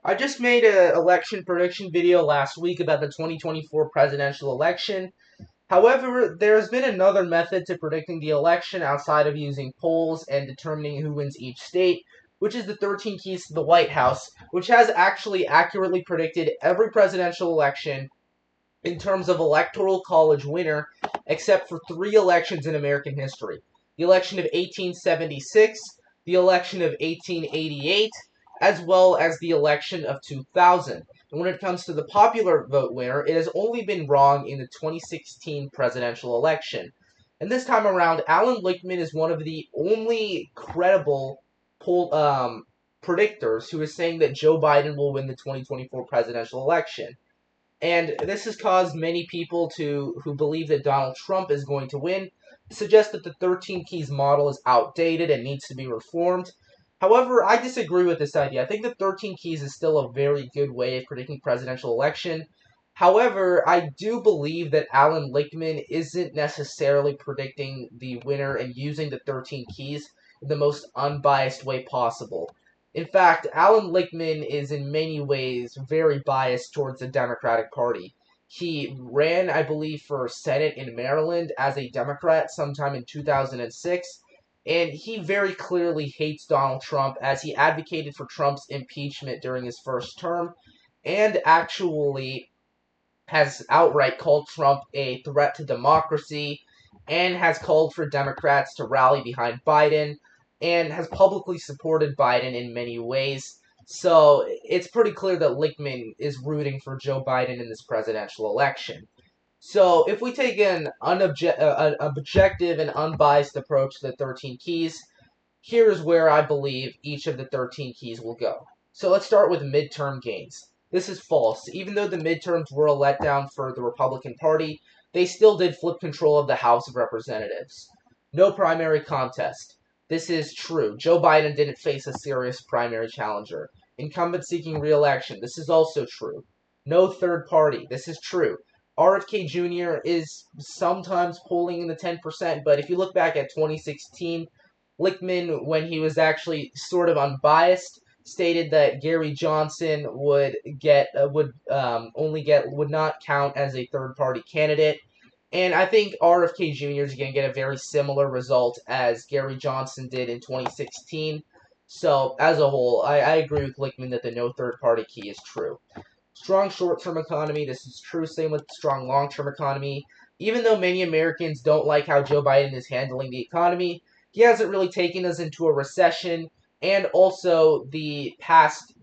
I just made an election prediction video last week about the 2024 presidential election. However, there's been another method to predicting the election outside of using polls and determining who wins each state, which is the 13 Keys to the White House, which has actually accurately predicted every presidential election in terms of electoral college winner, except for three elections in American history: the election of 1876, the election of 1888, as well as the election of 2000. And when it comes to the popular vote winner, it has only been wrong in the 2016 presidential election. And this time around, Alan Lichtman is one of the only credible predictors who is saying that Joe Biden will win the 2024 presidential election. And this has caused many people who believe that Donald Trump is going to win suggest that the 13 Keys model is outdated and needs to be reformed. However, I disagree with this idea. I think the 13 Keys is still a very good way of predicting presidential election. However, I do believe that Alan Lichtman isn't necessarily predicting the winner and using the 13 Keys in the most unbiased way possible. In fact, Alan Lichtman is in many ways very biased towards the Democratic Party. He ran, I believe, for Senate in Maryland as a Democrat sometime in 2006, and he very clearly hates Donald Trump as he advocated for Trump's impeachment during his first term and actually has outright called Trump a threat to democracy and has called for Democrats to rally behind Biden and has publicly supported Biden in many ways. So it's pretty clear that Lichtman is rooting for Joe Biden in this presidential election. So if we take an objective and unbiased approach to the 13 keys, here's where I believe each of the 13 keys will go. So let's start with midterm gains. This is false. Even though the midterms were a letdown for the Republican Party, they still did flip control of the House of Representatives. No primary contest. This is true. Joe Biden didn't face a serious primary challenger. Incumbent seeking re-election. This is also true. No third party. This is true. RFK Jr. is sometimes polling in the 10%, but if you look back at 2016, Lichtman, when he was actually sort of unbiased, stated that Gary Johnson would not count as a third party candidate. And I think RFK Jr. is going to get a very similar result as Gary Johnson did in 2016. So, as a whole, I agree with Lichtman that the no third party key is true. Strong short-term economy, this is true. Same with strong long-term economy. Even though many Americans don't like how Joe Biden is handling the economy, he hasn't really taken us into a recession, and also the past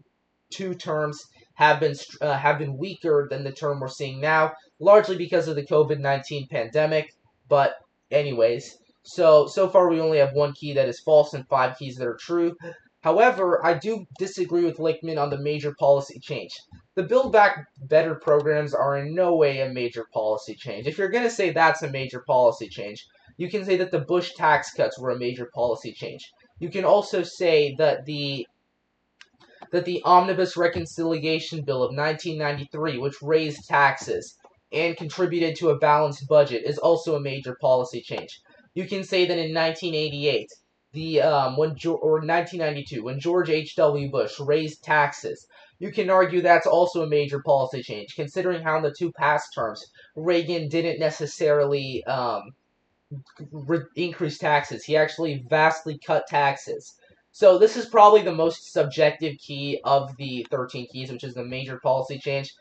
two terms have been weaker than the term we're seeing now, largely because of the COVID-19 pandemic. But anyways, so far we only have one key that is false and five keys that are true. However, I do disagree with Lichtman on the major policy change. The Build Back Better programs are in no way a major policy change. If you're going to say that's a major policy change, you can say that the Bush tax cuts were a major policy change. You can also say that the Omnibus Reconciliation Bill of 1993, which raised taxes and contributed to a balanced budget, is also a major policy change. You can say that in 1988, 1992, when George H.W. Bush raised taxes, you can argue that's also a major policy change, considering how in the two past terms, Reagan didn't necessarily increase taxes. He actually vastly cut taxes. So this is probably the most subjective key of the 13 keys, which is the major policy change.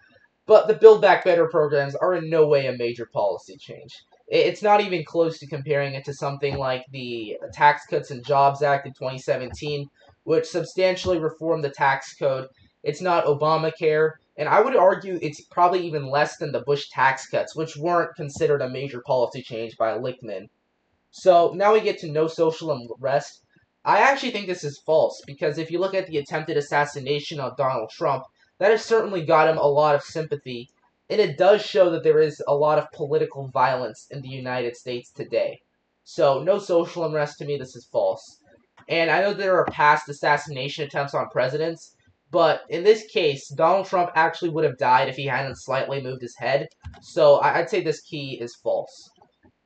But the Build Back Better programs are in no way a major policy change. It's not even close to comparing it to something like the Tax Cuts and Jobs Act of 2017, which substantially reformed the tax code. It's not Obamacare, and I would argue it's probably even less than the Bush tax cuts, which weren't considered a major policy change by Lichtman. So now we get to no social unrest. I actually think this is false, because if you look at the attempted assassination of Donald Trump, that has certainly got him a lot of sympathy, and it does show that there is a lot of political violence in the United States today. So, no social unrest. To me, this is false. And I know there are past assassination attempts on presidents, but in this case, Donald Trump actually would have died if he hadn't slightly moved his head, so I'd say this key is false.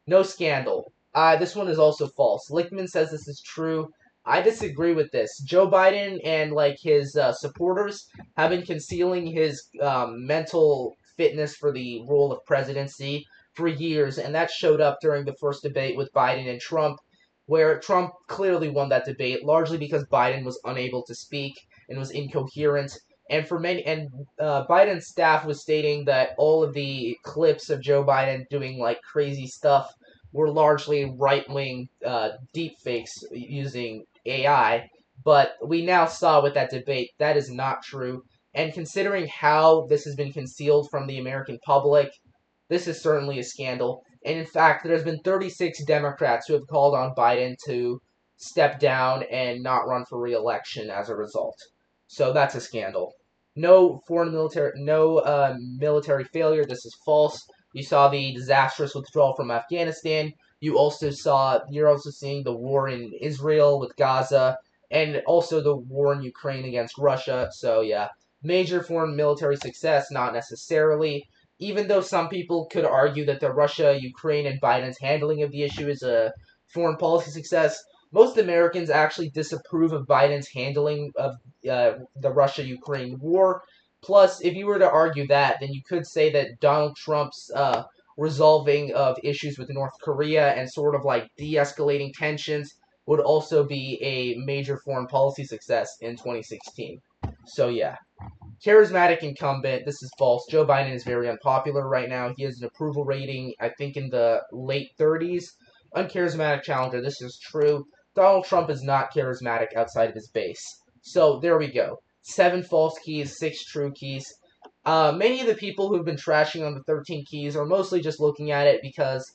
No scandal. This one is also false. Lichtman says this is true. I disagree with this. Joe Biden and like his supporters have been concealing his mental fitness for the role of presidency for years, and that showed up during the first debate with Biden and Trump, where Trump clearly won that debate, largely because Biden was unable to speak and was incoherent. And for many, and Biden's staff was stating that all of the clips of Joe Biden doing like crazy stuff were largely right-wing deep fakes using AI, but we now saw with that debate that is not true. And considering how this has been concealed from the American public, this is certainly a scandal. And in fact, there's been 36 Democrats who have called on Biden to step down and not run for re-election as a result. So that's a scandal. No foreign military, no military failure. This is false. You saw the disastrous withdrawal from Afghanistan. You're also seeing the war in Israel with Gaza, and also the war in Ukraine against Russia. So yeah, major foreign military success, not necessarily. Even though some people could argue that the Russia, Ukraine, and Biden's handling of the issue is a foreign policy success, most Americans actually disapprove of Biden's handling of the Russia-Ukraine war. Plus, if you were to argue that, then you could say that Donald Trump's resolving of issues with North Korea and sort of like de-escalating tensions would also be a major foreign policy success in 2016. So yeah, charismatic incumbent. This is false. Joe Biden is very unpopular right now. He has an approval rating, I think, in the late 30s. Uncharismatic challenger. This is true. Donald Trump is not charismatic outside of his base. So there we go. 7 false keys, 6 true keys. Many of the people who've been trashing on the 13 keys are mostly just looking at it because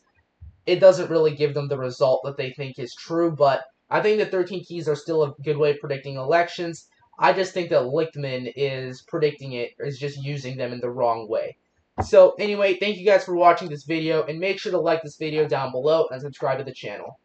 it doesn't really give them the result that they think is true, but I think the 13 keys are still a good way of predicting elections. I just think that Lichtman is predicting it, or is just using them in the wrong way. So anyway, thank you guys for watching this video, and make sure to like this video down below and subscribe to the channel.